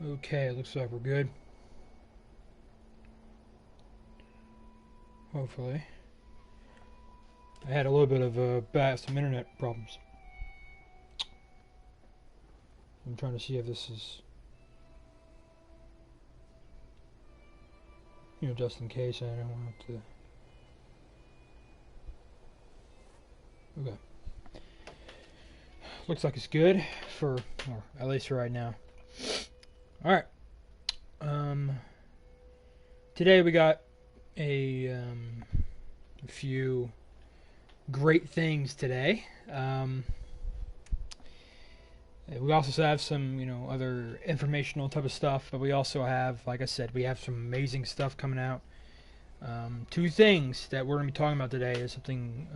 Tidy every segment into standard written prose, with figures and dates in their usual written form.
Okay, looks like we're good. Hopefully. I had a little bit of some internet problems. I'm trying to see if this is, just in case I don't want to. Okay. Looks like it's good or at least for right now. All right. Today we got a few great things today. We also have some, other informational type of stuff, but we also have, like I said, we have some amazing stuff coming out. Two things that we're going to be talking about today is something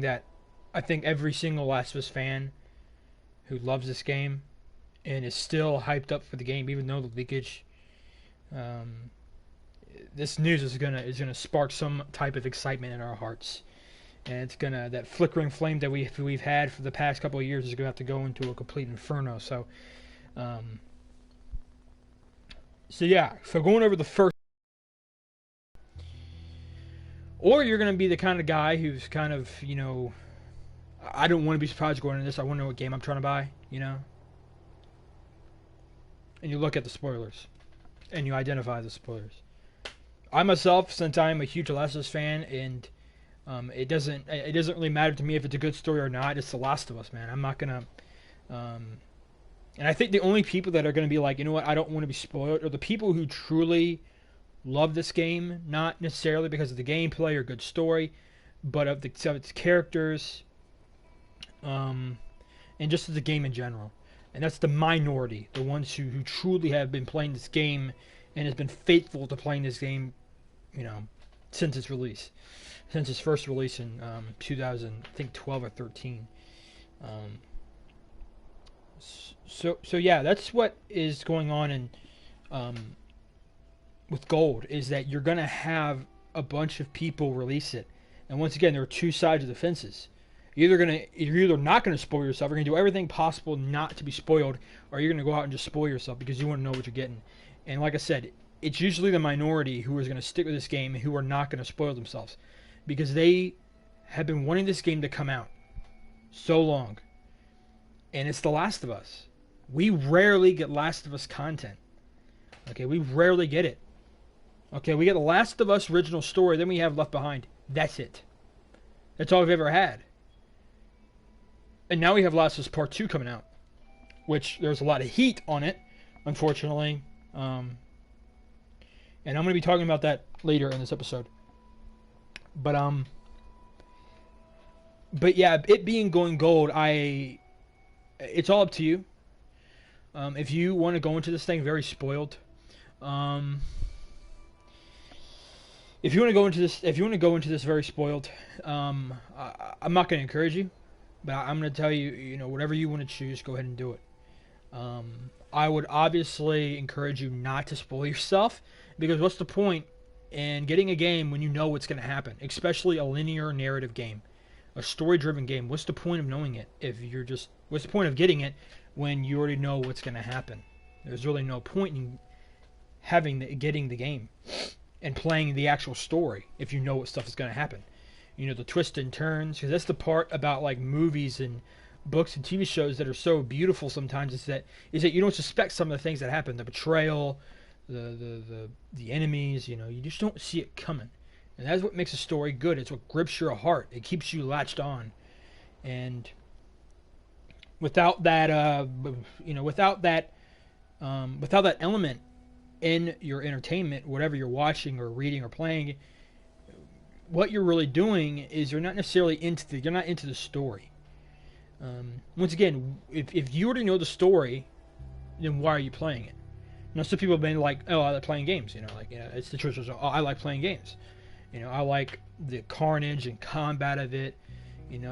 that I think every single Last of Us fan who loves this game and is still hyped up for the game, even though the leakage, this news is gonna spark some type of excitement in our hearts, and it's gonna, that flickering flame that we've had for the past couple of years is gonna have to go into a complete inferno. So going over the first, or you're gonna be the kind of guy who's kind of, I don't want to be surprised going into this. I want to know what game I'm trying to buy, and you look at the spoilers and you identify the spoilers. I myself, since I'm a huge Last of Us fan, and it doesn't really matter to me if it's a good story or not. It's The Last of Us, man. I'm not gonna. And I think the only people that are gonna be like, you know what, I don't want to be spoiled, are the people who truly love this game, not necessarily because of the gameplay or good story, but of its characters, and just the game in general. And that's the minority, the ones who truly have been playing this game and has been faithful to playing this game, since its release, since its first release in 2012 or 13. So yeah, that's what is going on in with Gold, is that you're gonna have a bunch of people release it, and once again, there are two sides of the fences. You're either not gonna spoil yourself, you're gonna do everything possible not to be spoiled, or you're gonna go out and just spoil yourself because you want to know what you're getting. And like I said, it's usually the minority who is going to stick with this game and who are not going to spoil themselves, because they have been wanting this game to come out so long. And it's The Last of Us. We rarely get Last of Us content. Okay, we rarely get it. Okay, we get The Last of Us original story, then we have Left Behind. That's it. That's all we've ever had. And now we have Last of Us Part 2 coming out, which there's a lot of heat on it, unfortunately. And I'm going to be talking about that later in this episode. But yeah, it being going gold, it's all up to you. If you want to go into this thing very spoiled, if you want to go into this very spoiled, I'm not going to encourage you, but I'm going to tell you, whatever you want to choose, go ahead and do it. I would obviously encourage you not to spoil yourself, because what's the point in getting a game when you know what's going to happen, especially a linear narrative game, a story-driven game? What's the point of knowing it what's the point of getting it when you already know what's going to happen? There's really no point in getting the game and playing the actual story if you know what stuff is going to happen. The twists and turns, because that's the part about like movies and books and TV shows that are so beautiful sometimes, is that you don't suspect some of the things that happen, the betrayal, the enemies, you just don't see it coming. And that's what makes a story good. It's what grips your heart. It keeps you latched on. And without that without that element in your entertainment, whatever you're watching or reading or playing, what you're really doing is you're not into the story. Once again, if you already know the story, then why are you playing it? Some people have been like, oh, I like playing games. It's the truth. Oh, I like playing games. I like the carnage and combat of it.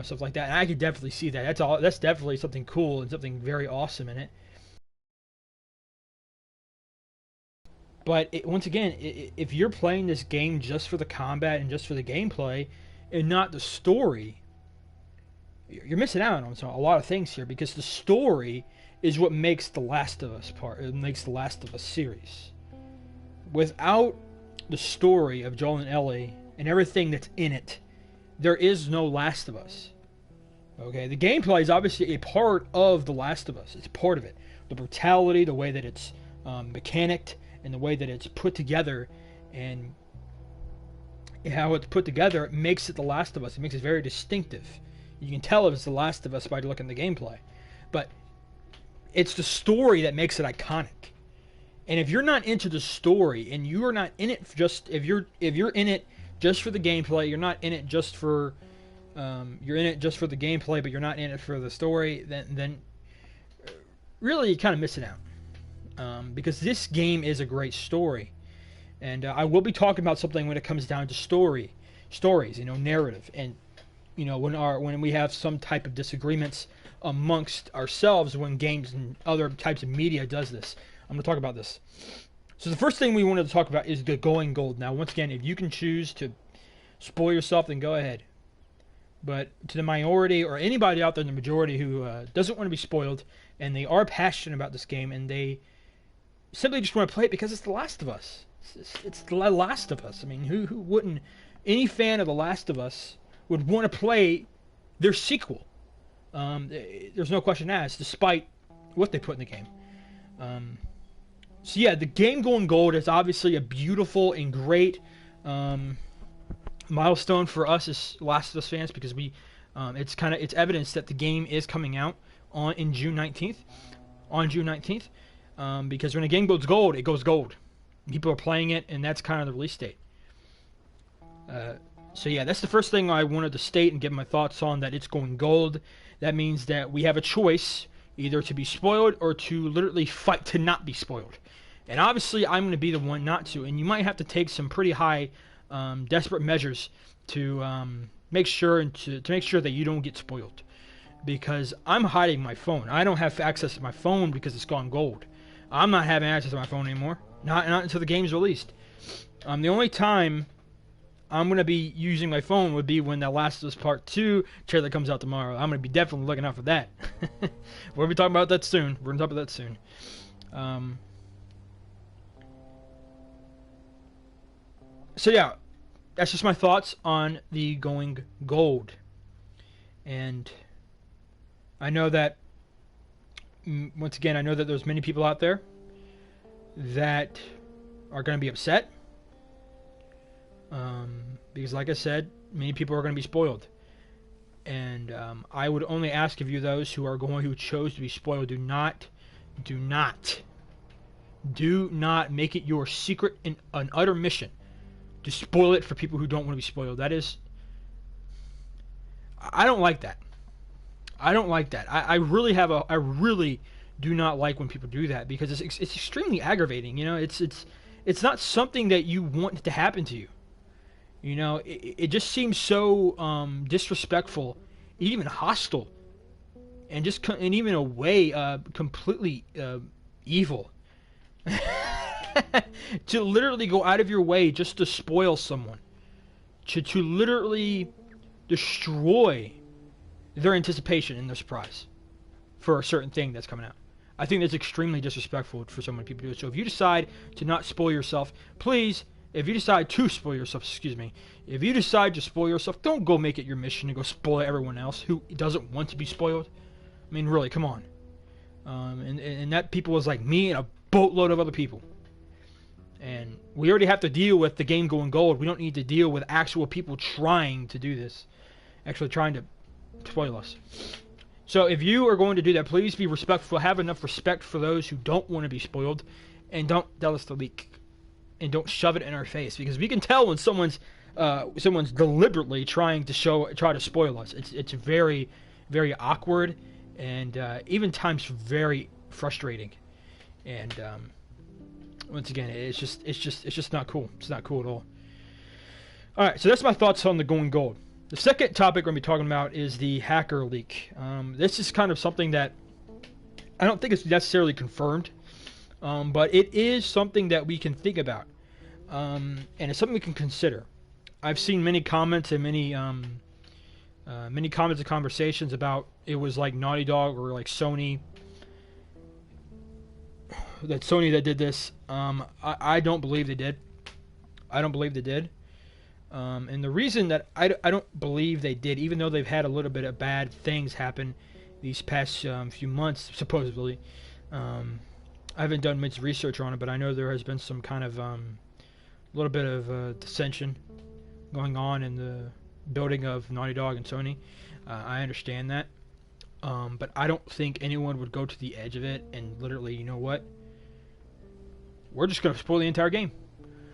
Stuff like that. And I could definitely see that. That's definitely something cool and something very awesome in it. But once again, if you're playing this game just for the combat and just for the gameplay and not the story, you're missing out on a lot of things here, because the story is what makes The Last of Us it makes The Last of Us series. Without the story of Joel and Ellie and everything that's in it, there is no Last of Us. Okay, the gameplay is obviously a part of The Last of Us. It's part of it. The brutality, the way that it's mechanicked, and the way that it's put together, and how it's put together, it makes it The Last of Us. It makes it very distinctive. You can tell if it's The Last of Us by looking at the gameplay. But it's the story that makes it iconic. And if you're not into the story, and you are not in it just if you're in it just for the gameplay, you're not in it just for you're in it just for the gameplay, but you're not in it for the story, then really you're kind of missing out. Because this game is a great story. And I will be talking about something when it comes down to stories, narrative, and when we have some type of disagreements amongst ourselves when games and other types of media does this. I'm going to talk about this. So the first thing we wanted to talk about is the going gold. Now, once again, if you can choose to spoil yourself, then go ahead. But to the minority or anybody out there in the majority who doesn't want to be spoiled, and they are passionate about this game, and they simply just want to play it because it's The Last of Us. It's The Last of Us. I mean, who wouldn't? Any fan of The Last of Us would want to play their sequel. There's no question asked, despite what they put in the game. So yeah, the game going gold is obviously a beautiful and great milestone for us as Last of Us fans, because it's evidence that the game is coming out on June 19th. Because when a game goes gold, it goes gold. People are playing it, and that's kind of the release date. So yeah, that's the first thing I wanted to state and give my thoughts on, that it's going gold. That means that we have a choice, either to be spoiled or to literally fight to not be spoiled. And obviously, I'm going to be the one not to. And you might have to take some pretty high, desperate measures to make sure that you don't get spoiled. Because I'm hiding my phone. I don't have access to my phone because it's gone gold. I'm not having access to my phone anymore. Not until the game's released. The only time I'm going to be using my phone would be when The Last of Us Part 2 trailer comes out tomorrow. I'm going to be definitely looking out for that. We'll be talking about that soon. We're going to talk about that soon. So yeah, that's just my thoughts on the going gold. And I know that, once again, I know that there's many people out there that are going to be upset. Because like I said, many people are going to be spoiled. And I would only ask of you, those who chose to be spoiled, do not make it your secret and an utter mission to spoil it for people who don't want to be spoiled. I don't like that. I really do not like when people do that, because it's extremely aggravating. It's not something that you want to happen to you. It just seems so disrespectful, even hostile, and even a way completely evil. To literally go out of your way just to spoil someone, to literally destroy their anticipation and their surprise for a certain thing that's coming out. I think that's extremely disrespectful for so many people to do it. So if you decide to not spoil yourself, please, if you decide to spoil yourself, if you decide to spoil yourself, don't go make it your mission to go spoil everyone else who doesn't want to be spoiled. I mean, really, come on. And that people was like me and a boatload of other people. And we already have to deal with the game going gold. We don't need to deal with actual people trying to do this. Actually trying to spoil us. So if you are going to do that, please be respectful. Have enough respect for those who don't want to be spoiled. And don't tell us to leak. And don't shove it in our face. Because we can tell when someone's deliberately trying to spoil us. It's very, very awkward. And even times very frustrating. And once again, it's just not cool. It's not cool at all. All right, so that's my thoughts on the going gold. The second topic we're going to be talking about is the hacker leak. This is kind of something that I don't think is necessarily confirmed, but it is something that we can think about, and it's something we can consider. I've seen many comments and many comments and conversations about it was like Naughty Dog or like Sony that Sony that did this. I don't believe they did. I don't believe they did. And the reason that I don't believe they did, even though they've had a little bit of bad things happen these past few months, supposedly. I haven't done much research on it, but I know there has been some kind of little bit of dissension going on in the building of Naughty Dog and Sony. I understand that. But I don't think anyone would go to the edge of it and literally, you know what? We're just gonna spoil the entire game.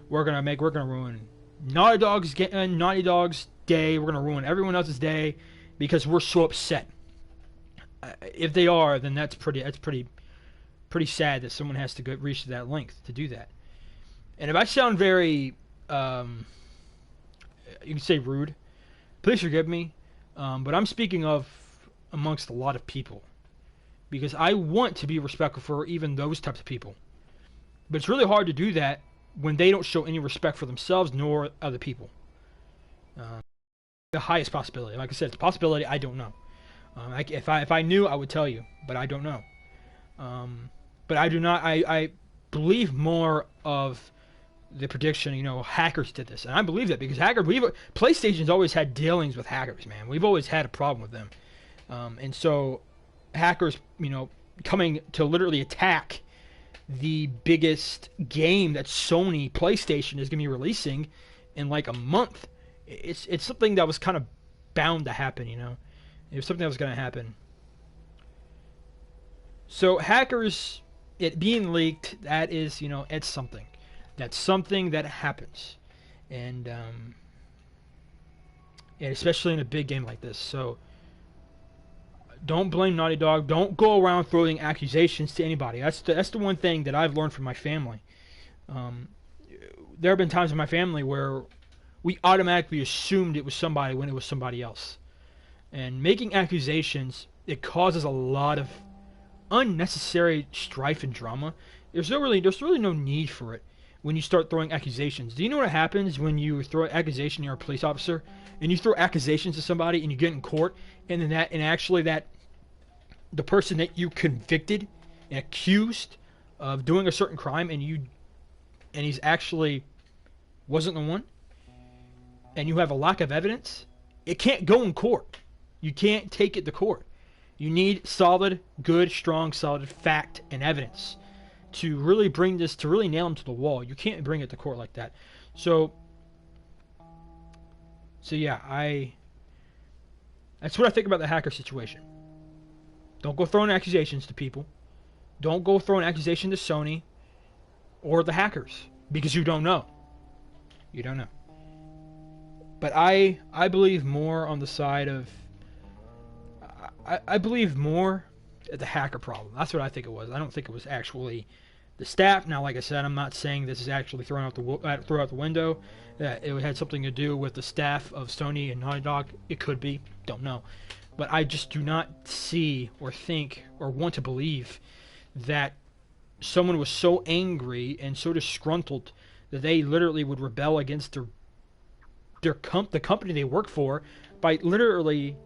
We're gonna ruin Naughty Dog's day. We're gonna ruin everyone else's day because we're so upset. If they are, then that's pretty sad that someone has to reach to that length to do that. And if I sound very, you can say rude, please forgive me. But I'm speaking of amongst a lot of people, because I want to be respectful for even those types of people. But it's really hard to do that when they don't show any respect for themselves nor other people. The highest possibility, like I said, it's a possibility. I don't know. If I knew, I would tell you, but I don't know. But I do not. I believe more of the prediction. You know, hackers did this, and I believe that because PlayStation's always had dealings with hackers, man. We've always had a problem with them. And so hackers, you know, coming to literally attack the biggest game that Sony PlayStation is going to be releasing in like a month. It's something that was kind of bound to happen, you know. It was something that was going to happen. So hackers, it being leaked, that is, you know, it's something. That's something that happens. And especially in a big game like this. So don't blame Naughty Dog. Don't go around throwing accusations to anybody. That's the one thing that I've learned from my family. There have been times in my family where we automatically assumed it was somebody when it was somebody else. And making accusations, it causes a lot of unnecessary strife and drama. There's really no need for it when you start throwing accusations. Do you know what happens when you throw an accusation? You're a police officer and you throw accusations to somebody and you get in court, and then actually the person that you convicted and accused of doing a certain crime and he's actually wasn't the one, and you have a lack of evidence, it can't go in court. You can't take it to court. You need solid, good, strong, solid fact and evidence to really bring this, to really nail him to the wall. You can't bring it to court like that. So yeah, that's what I think about the hacker situation. Don't go throwing accusations to people. Don't go throwing accusations to Sony or the hackers, because you don't know. You don't know. But I believe more on the side of I believe more at the hacker problem. That's what I think it was. I don't think it was actually the staff. Now, like I said, I'm not saying this is actually thrown out the window. That it had something to do with the staff of Sony and Naughty Dog. It could be. Don't know. But I just do not see or think or want to believe that someone was so angry and so disgruntled that they literally would rebel against the company they work for by literally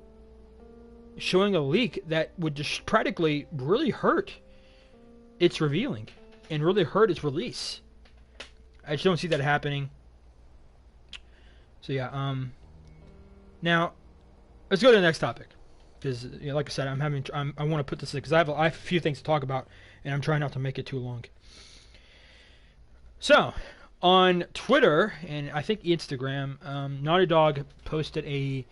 showing a leak that would just practically really hurt its revealing and really hurt its release. I just don't see that happening. So yeah, now let's go to the next topic, because you know, like I said, I want to put this in because I have a few things to talk about, and I'm trying not to make it too long. So on Twitter and I think Instagram, Naughty Dog posted a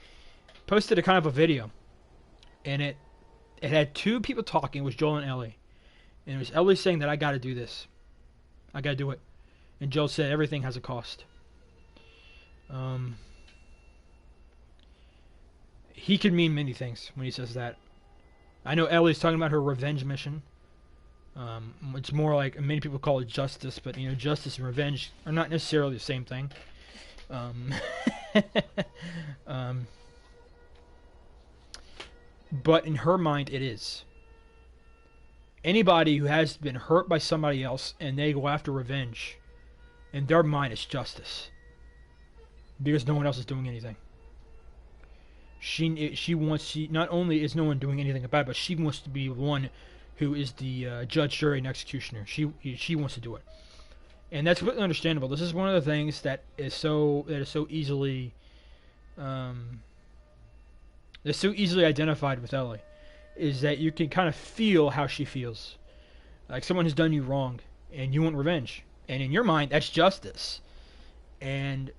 kind of a video, and it had two people talking. It was Joel and Ellie, and it was Ellie saying that I got to do this, I got to do it, and Joel said everything has a cost. He could mean many things when he says that. I know Ellie's talking about her revenge mission. It's more like, many people call it justice, but you know, justice and revenge are not necessarily the same thing. But in her mind, it is. Anybody who has been hurt by somebody else and they go after revenge, in their mind, it's justice, because no one else is doing anything. She not only is no one doing anything about it, but she wants to be one who is the judge, jury, and executioner. She wants to do it, and that's completely understandable. This is one of the things that is so easily that's so easily identified with Ellie, is that you can kind of feel how she feels, like someone has done you wrong, and you want revenge, and in your mind that's justice, and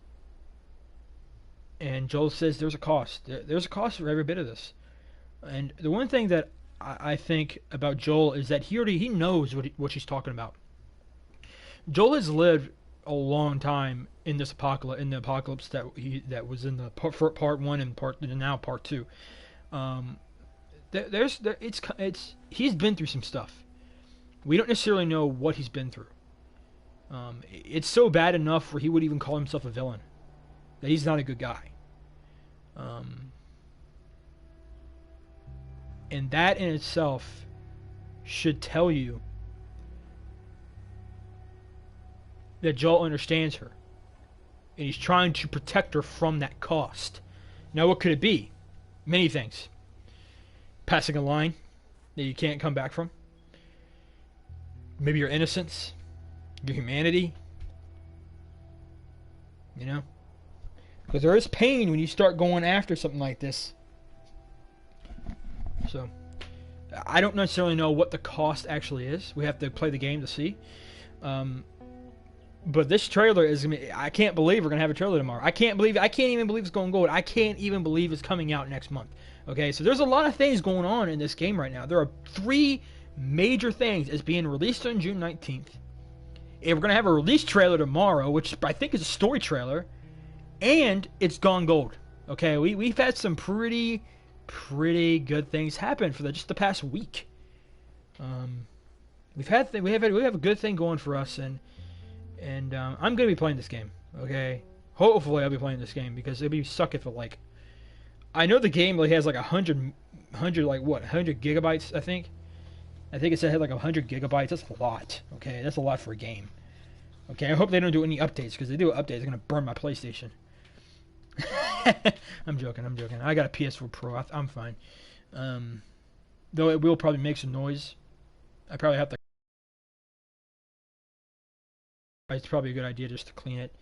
Joel says there's a cost. There's a cost for every bit of this. And the one thing that I think about Joel is that he knows what she's talking about. Joel has lived a long time in this apocalypse, that was in the part one and now part two. He's been through some stuff. We don't necessarily know what he's been through. It's so bad enough where he would even call himself a villain, that he's not a good guy. And that in itself should tell you that Joel understands her, and he's trying to protect her from that cost. Now, what could it be? Many things. Passing a line that you can't come back from. Maybe your innocence, your humanity. You know? Because there is pain when you start going after something like this. So, I don't necessarily know what the cost actually is. We have to play the game to see. But this trailer is gonna be, I can't believe we're gonna have a trailer tomorrow. I can't even believe it's going gold. I can't even believe it's coming out next month. Okay, so there's a lot of things going on in this game right now. There are 3 major things that's being released on June 19th. And we're gonna have a release trailer tomorrow, which I think is a story trailer, and it's gone gold. Okay, we've had some pretty good things happen for just the past week. We have a good thing going for us, and I'm gonna be playing this game. Okay, hopefully I'll be playing this game, because it'd be suck if it, like, I know the game like has like 100 gigabytes. I think it said it had like 100 gigabytes. That's a lot. Okay, that's a lot for a game. Okay, I hope they don't do any updates, because if they do updates, they're gonna burn my PlayStation. I'm joking. I got a PS4 Pro. I'm fine. Though it will probably make some noise. I probably have to. It's probably a good idea just to clean it.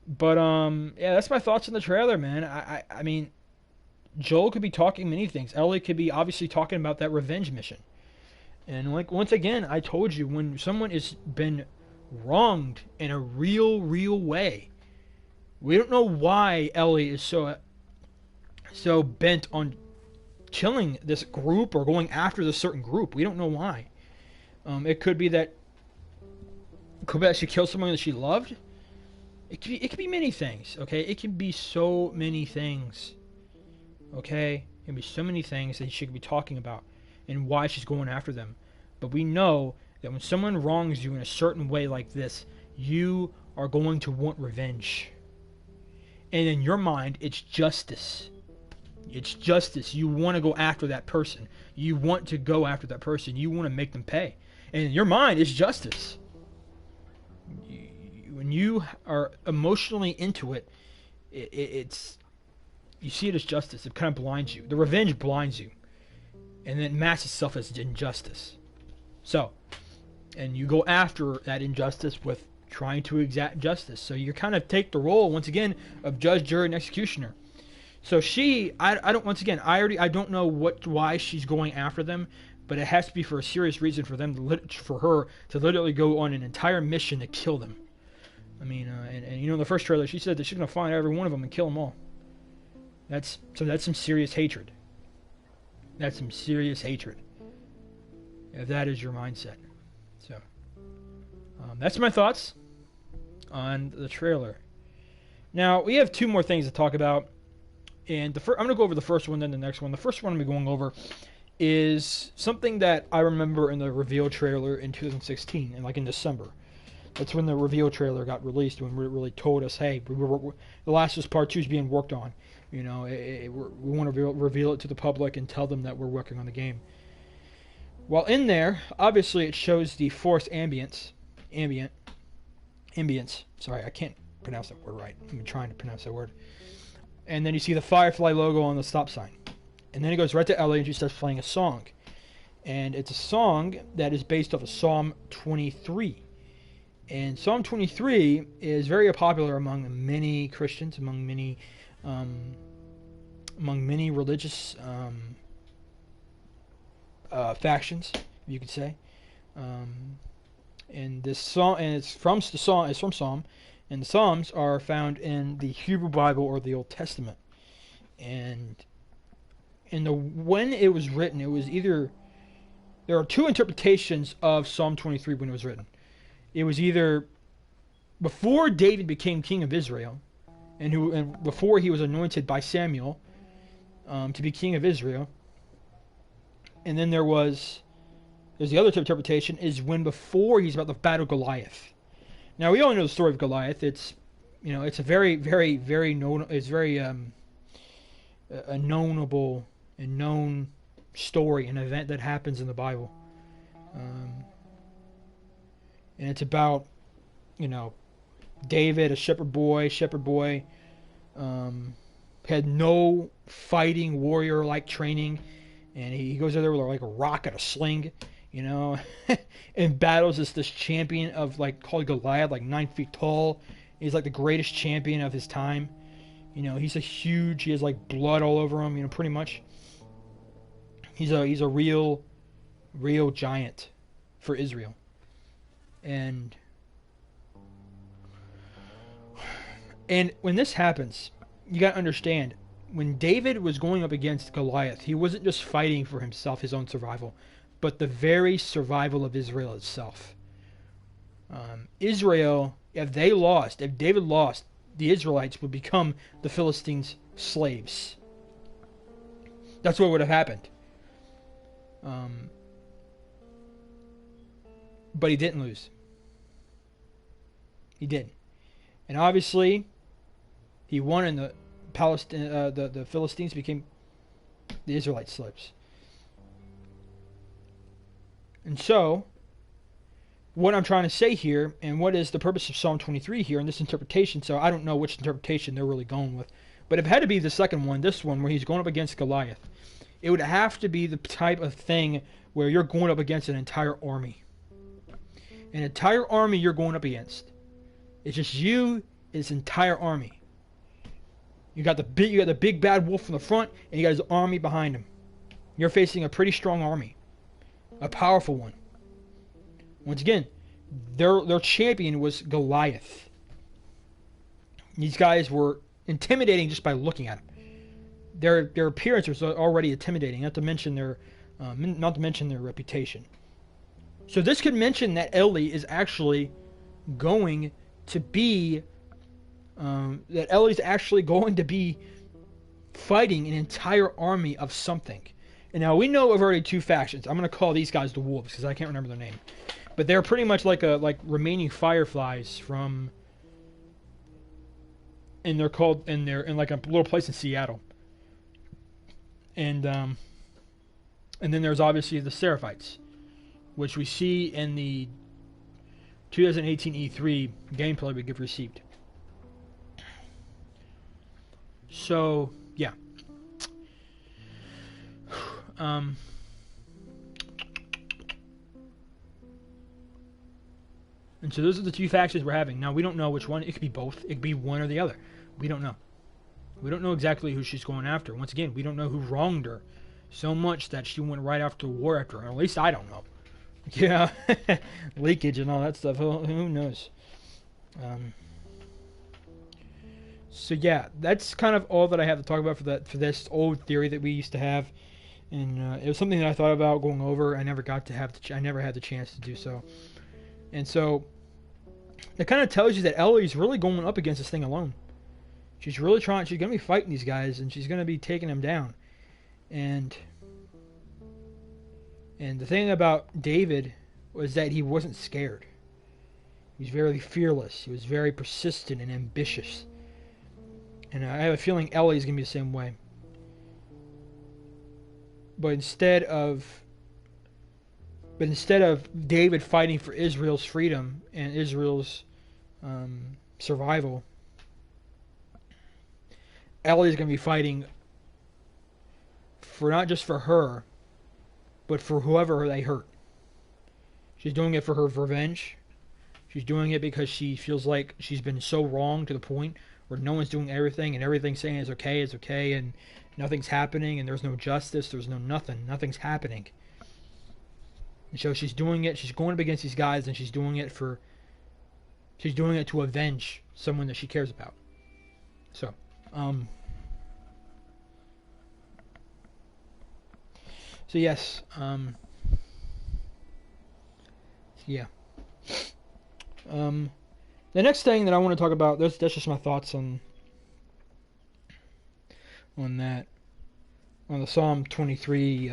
But yeah, that's my thoughts on the trailer, man. I mean, Joel could be talking many things. Ellie could be obviously talking about that revenge mission. And like, once again, I told you, when someone has been wronged in a real way, we don't know why Ellie is so bent on killing this group or going after this certain group. We don't know why. It could be that she killed someone that she loved. It could be many things. Okay, it can be so many things. Okay, it can be so many things that she could be talking about, and why she's going after them. But we know that when someone wrongs you in a certain way like this, you are going to want revenge. And in your mind, it's justice. It's justice. You want to go after that person. You want to go after that person. You want to make them pay. And in your mind, it's justice. When you are emotionally into it, it's you see it as justice. It kind of blinds you. The revenge blinds you, and then it masks itself as injustice. So, and you go after that injustice with trying to exact justice. So you kind of take the role once again of judge, jury, and executioner. So I don't know why she's going after them, but it has to be for a serious reason for her to literally go on an entire mission to kill them. I mean, and you know, in the first trailer, she said that she's going to find every one of them and kill them all. That's some serious hatred. That's some serious hatred. If that is your mindset. So, that's my thoughts on the trailer. Now, we have 2 more things to talk about. And I'm going to go over the first one, then the next one. The first one I'm going to be going over is something that I remember in the reveal trailer in 2016, and like in December. That's when the reveal trailer got released, when it really told us, hey, The Last of Us Part 2 is being worked on. You know, we want to reveal it to the public and tell them that we're working on the game. While in there, obviously it shows the forest ambience. Sorry, I can't pronounce that word right. I'm trying to pronounce that word. And then you see the Firefly logo on the stop sign. And then it goes right to Ellie and she starts playing a song. And it's a song that is based off of Psalm 23. And Psalm 23 is very popular among many Christians, um, among many religious factions, you could say. Um, and this song, and it's from the song, it's from Psalm, and the Psalms are found in the Hebrew Bible or the Old Testament. And when it was written, it was either there are two interpretations of Psalm 23 when it was written. It was either before David became king of Israel, and before he was anointed by Samuel to be king of Israel, and then there's the other interpretation is when before he's about to battle Goliath. Now we all know the story of Goliath. It's it's a very very very known. It's very a knownable and known story, an event that happens in the Bible, and it's about David, a shepherd boy, had no fighting warrior like training, and he goes there with like a rock and a sling, and battles this champion of called Goliath, 9 feet tall. He's like the greatest champion of his time. He's he has blood all over him, pretty much. He's a real giant for Israel. And when this happens, you got to understand, when David was going up against Goliath, he wasn't just fighting for himself, his own survival, but the very survival of Israel itself. Israel, if David lost, the Israelites would become the Philistines' slaves. That's what would have happened. But he didn't lose. He didn't. And obviously, he won, and the Philistines became the Israelite slaves. And so, what I'm trying to say here, and what is the purpose of Psalm 23 here in this interpretation, so I don't know which interpretation they're really going with, but if it had to be the second one, this one, where he's going up against Goliath, it would have to be the type of thing where you're going up against an entire army. An entire army you're going up against. It's just you, this entire army. You got the big bad wolf in the front, and you got his army behind him. You're facing a pretty strong army, a powerful one. Once again, their champion was Goliath. These guys were intimidating just by looking at him. Their appearance was already intimidating, not to mention their reputation. So this could mention that Eli is actually going to be fighting an entire army of something. And now we know of already two factions. I'm going to call these guys the Wolves because I can't remember their name, but they're pretty much like remaining Fireflies from. And they're in like a little place in Seattle. And then there's obviously the Seraphites, which we see in the 2018 E3 gameplay we received. So yeah. And so those are the two factions we're having. Now we don't know which one. It could be both. It could be one or the other. We don't know. We don't know exactly who she's going after. Once again, we don't know who wronged her so much that she went right after war after her. At least I don't know. Yeah, leakage and all that stuff. Who knows? So yeah, that's kind of all that I have to talk about for this old theory that we used to have, and it was something that I thought about going over. I never had the chance to do so, and so it kind of tells you that Ellie's really going up against this thing alone. She's really trying. She's going to be fighting these guys, and she's going to be taking them down. And the thing about David was that he wasn't scared. He was very fearless. He was very persistent and ambitious. And I have a feeling Ellie's going to be the same way. But instead of David fighting for Israel's freedom and Israel's survival, Ellie's going to be fighting for not just for her, but for whoever they hurt. She's doing it for her revenge. She's doing it because she feels like she's been so wrong to the point where no one's doing everything and everything's saying it's okay, and nothing's happening, and there's no justice, there's no nothing, nothing's happening. And so she's doing it, she's going up against these guys, and she's doing it to avenge someone that she cares about. So, yes, yeah. The next thing that I want to talk about, that's just my thoughts on that, on the Psalm 23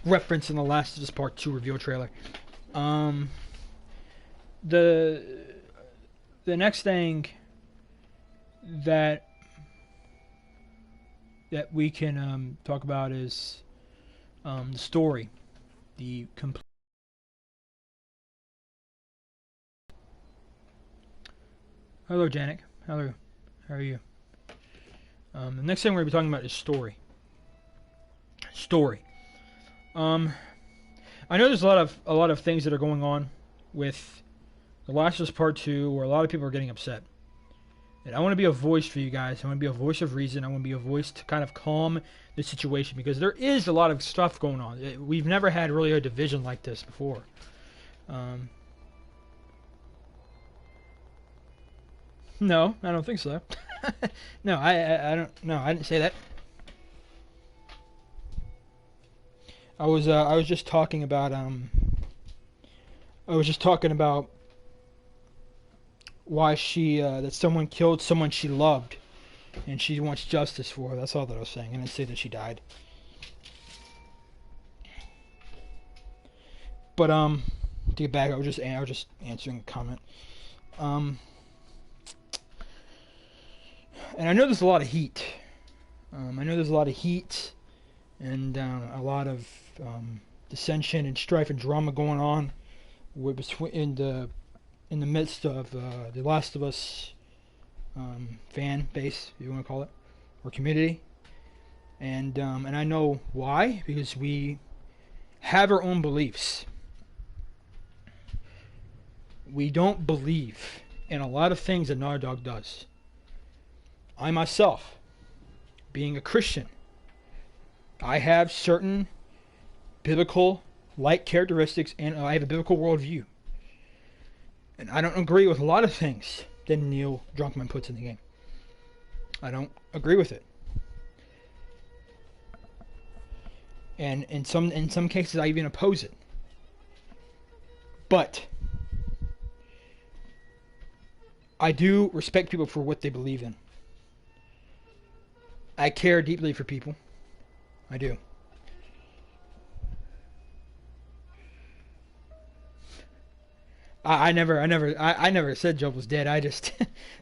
reference in the Last of Us Part 2 reveal trailer. The next thing that we can talk about is the story, the complete. Hello, Janik. Hello. How are you? The next thing we're going to be talking about is story. Story. I know there's a lot of things that are going on with The Last of Us Part 2 where a lot of people are getting upset. And I want to be a voice for you guys. I want to be a voice of reason. I want to be a voice to kind of calm the situation, because there is a lot of stuff going on. We've never had really a division like this before. No, I don't think so. No, I don't. No, I didn't say that. I was just talking about why that someone killed someone she loved, and she wants justice for her. That's all that I was saying. I didn't say that she died. But to get back, I was just answering a comment. And I know there's a lot of heat. And a lot of dissension and strife and drama going on in the midst of the Last of Us fan base, if you want to call it, or community. And I know why, because we have our own beliefs. We don't believe in a lot of things that Naughty Dog does. I myself, being a Christian, I have certain biblical-like characteristics, and I have a biblical worldview. And I don't agree with a lot of things that Neil Druckmann puts in the game. I don't agree with it. And in some cases, I even oppose it. But I do respect people for what they believe in. I care deeply for people. I do. I never said Job was dead. I just,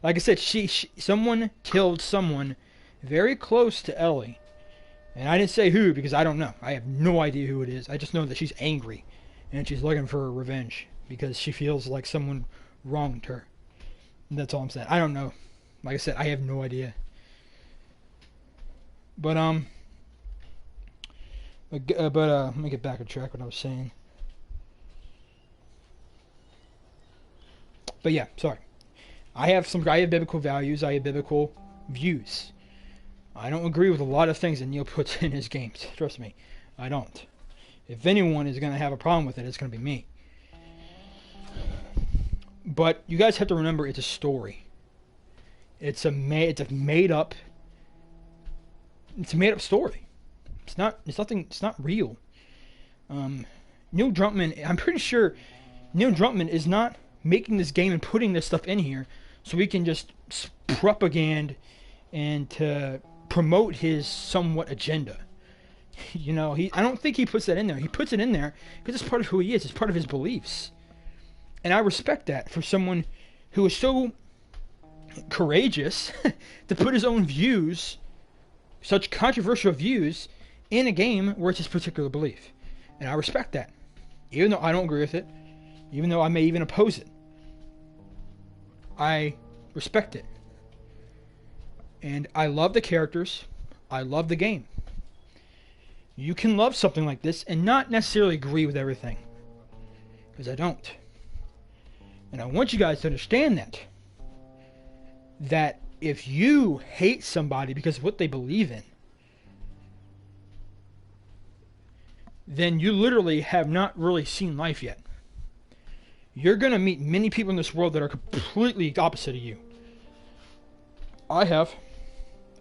like I said, someone killed someone very close to Ellie, and I didn't say who because I don't know. I have no idea who it is. I just know that she's angry, and she's looking for revenge because she feels like someone wronged her. And that's all I'm saying. I don't know. Like I said, I have no idea. But let me get back on track what I was saying. But yeah, sorry. I have biblical values. I have biblical views. I don't agree with a lot of things that Neil puts in his games. Trust me, I don't. If anyone is going to have a problem with it, it's going to be me. But you guys have to remember, it's a story. It's a made up story. It's not real. Neil Druckmann, I'm pretty sure Neil Druckmann is not making this game and putting this stuff in here so he can just propaganda and to promote his somewhat agenda. You know, I don't think he puts that in there. He puts it in there because it's part of who he is. It's part of his beliefs. And I respect that for someone who is so courageous to put his own views, such controversial views, in a game where it's his particular belief. And I respect that. Even though I don't agree with it, even though I may even oppose it, I respect it. And I love the characters. I love the game. You can love something like this and not necessarily agree with everything. Because I don't. And I want you guys to understand that if you hate somebody because of what they believe in, then you literally have not really seen life yet. You're going to meet many people in this world that are completely opposite of you. I have.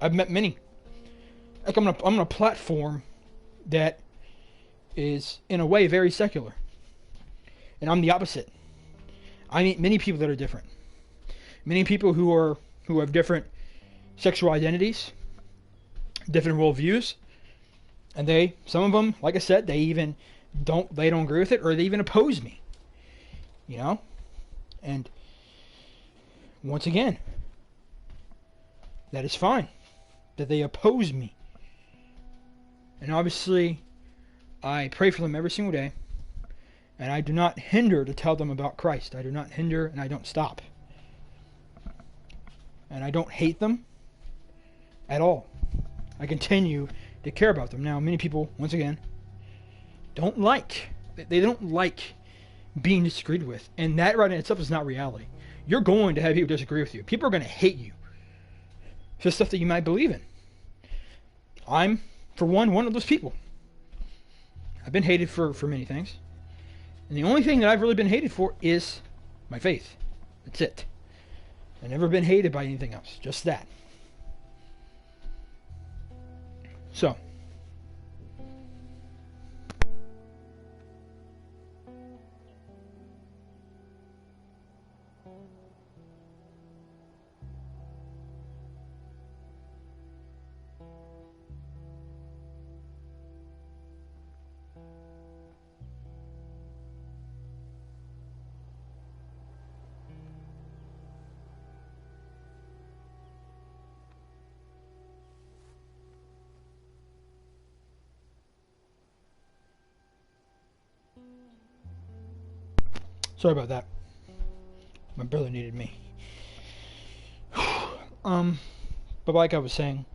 I've met many. Like I'm on a platform that is, in a way, very secular. And I'm the opposite. I meet many people that are different. Many people who have different sexual identities, different worldviews, and some of them, like I said, they don't agree with it, or they even oppose me. You know? And once again, that is fine. That they oppose me. And obviously, I pray for them every single day. And I do not hinder to tell them about Christ. I do not hinder, and I don't stop. And I don't hate them at all. I continue to care about them. Now, many people, once again, they don't like being disagreed with. And that right in itself is not reality. You're going to have people disagree with you. People are going to hate you for stuff that you might believe in. I'm, for one of those people. I've been hated for many things. And the only thing that I've really been hated for is my faith. That's it. I've never been hated by anything else. Just that. So. Sorry about that. My brother needed me. But like I was saying,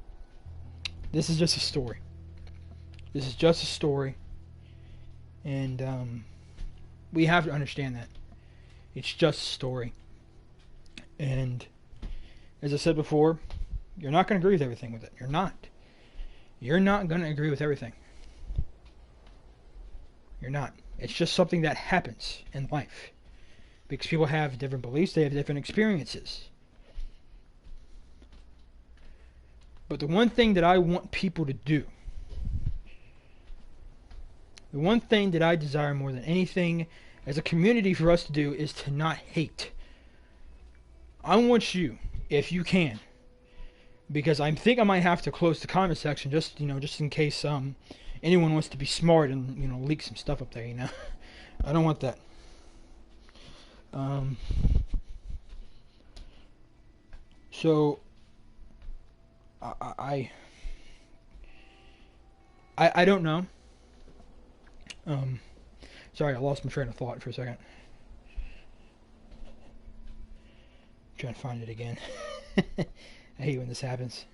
this is just a story. This is just a story. And we have to understand that. It's just a story. And as I said before, you're not going to agree with everything with it. You're not. You're not going to agree with everything. You're not. It's just something that happens in life. Because people have different beliefs, they have different experiences. But the one thing that I want people to do, the one thing that I desire more than anything as a community for us to do, is to not hate. I want you, if you can, because I think I might have to close the comment section just in case anyone wants to be smart and leak some stuff up there. I don't want that. So I don't know. Sorry, I lost my train of thought for a second. Trying to find it again. I hate when this happens.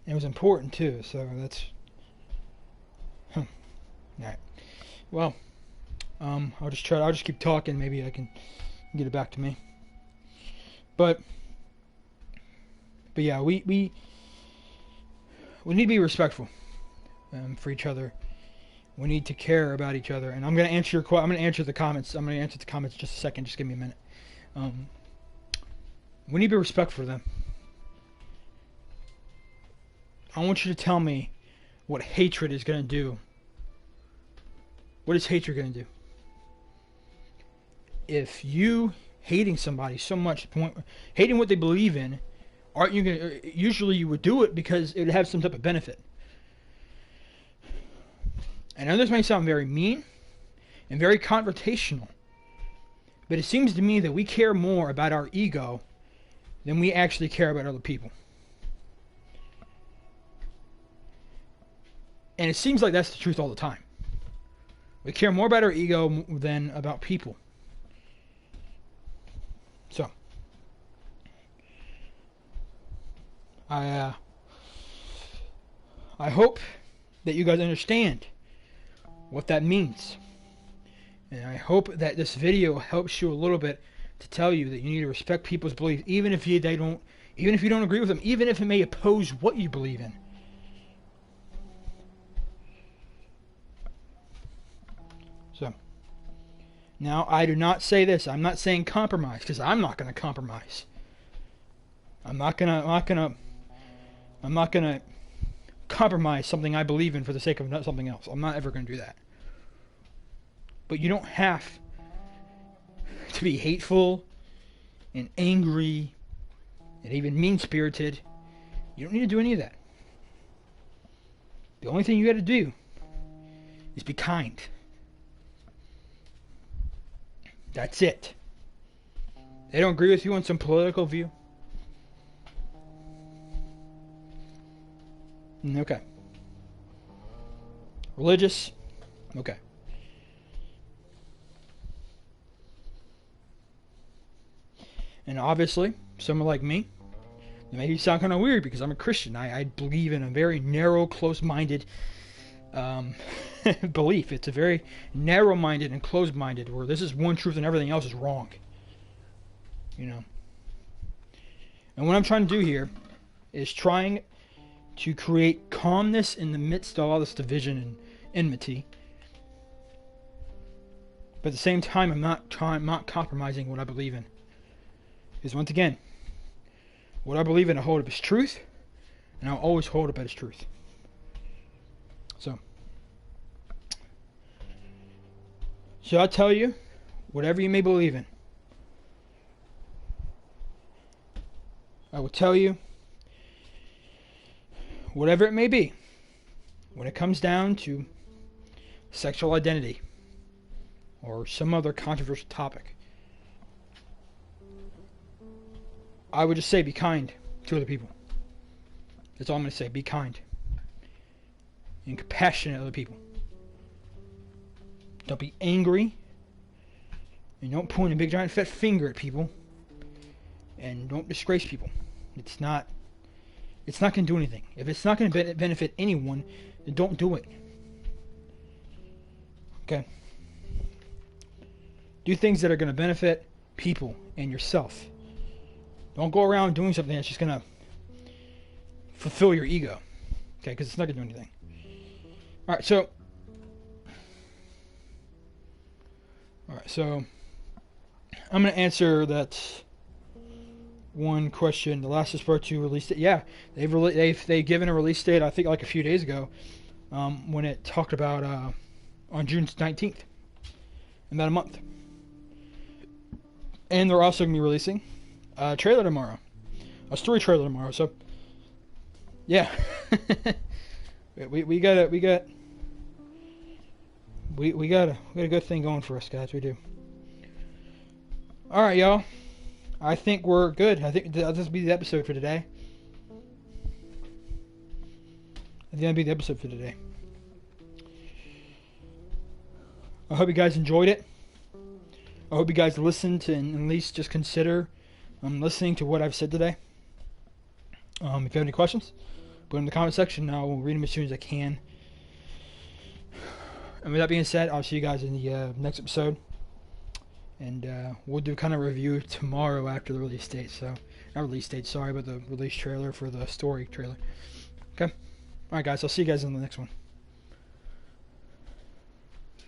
And it was important too, so that's alright. Well, I'll just keep talking, maybe I can get it back to me. But yeah, we need to be respectful for each other. We need to care about each other. And I'm going to answer the comments. I'm going to answer the comments in just a second. Just give me a minute. We need to be respectful for them. I want you to tell me what hatred is going to do. What is hatred going to do? If you hating somebody so much, hating what they believe in, aren't you going to, usually you would do it because it would have some type of benefit. I know this may sound very mean and very confrontational, but it seems to me that we care more about our ego than we actually care about other people. And it seems like that's the truth all the time. We care more about our ego than about people. I I hope that you guys understand what that means. And I hope that this video helps you a little bit to tell you that you need to respect people's beliefs, even if you don't agree with them, even if it may oppose what you believe in. So, now I do not say this. I'm not saying compromise, because I'm not going to compromise. I'm not gonna compromise something I believe in for the sake of something else. I'm not ever gonna do that. But you don't have to be hateful and angry and even mean-spirited. You don't need to do any of that. The only thing you got to do is be kind. That's it. They don't agree with you on some political view. Okay. Religious. Okay. And obviously, someone like me, it may sound kind of weird because I'm a Christian. I believe in a very narrow, close-minded belief. It's a very narrow-minded and closed-minded, where this is one truth and everything else is wrong. You know. And what I'm trying to do here is trying to create calmness in the midst of all this division and enmity. But at the same time, I'm not compromising what I believe in. Because once again, what I believe in, I hold up as truth, and I'll always hold up as truth. So I tell you, whatever you may believe in, I will tell you, whatever it may be, when it comes down to sexual identity or some other controversial topic, I would just say be kind to other people. That's all I'm going to say. Be kind and compassionate to other people. Don't be angry, and don't point a big giant fat finger at people, and don't disgrace people. It's not going to do anything. If it's not going to benefit anyone, then don't do it. Okay? Do things that are going to benefit people and yourself. Don't go around doing something that's just going to fulfill your ego. Okay? Because it's not going to do anything. Alright, so I'm going to answer that one question. The Last of Us Part 2 release date. Yeah, they've given a release date, I think like a few days ago, when it talked about on June 19th, in about a month. And they're also going to be releasing a trailer tomorrow, a story trailer tomorrow. So yeah, we got a good thing going for us, guys. We do. All right, y'all. I think we're good. I think this will be the episode for today. I hope you guys enjoyed it. I hope you guys listened to, and at least just consider listening to what I've said today. If you have any questions, put them in the comment section. I'll read them as soon as I can. And with that being said, I'll see you guys in the next episode. And we'll do kind of a review tomorrow after the release date. So, not release date, sorry, but the release trailer for the story trailer. Okay? Alright, guys, I'll see you guys in the next one.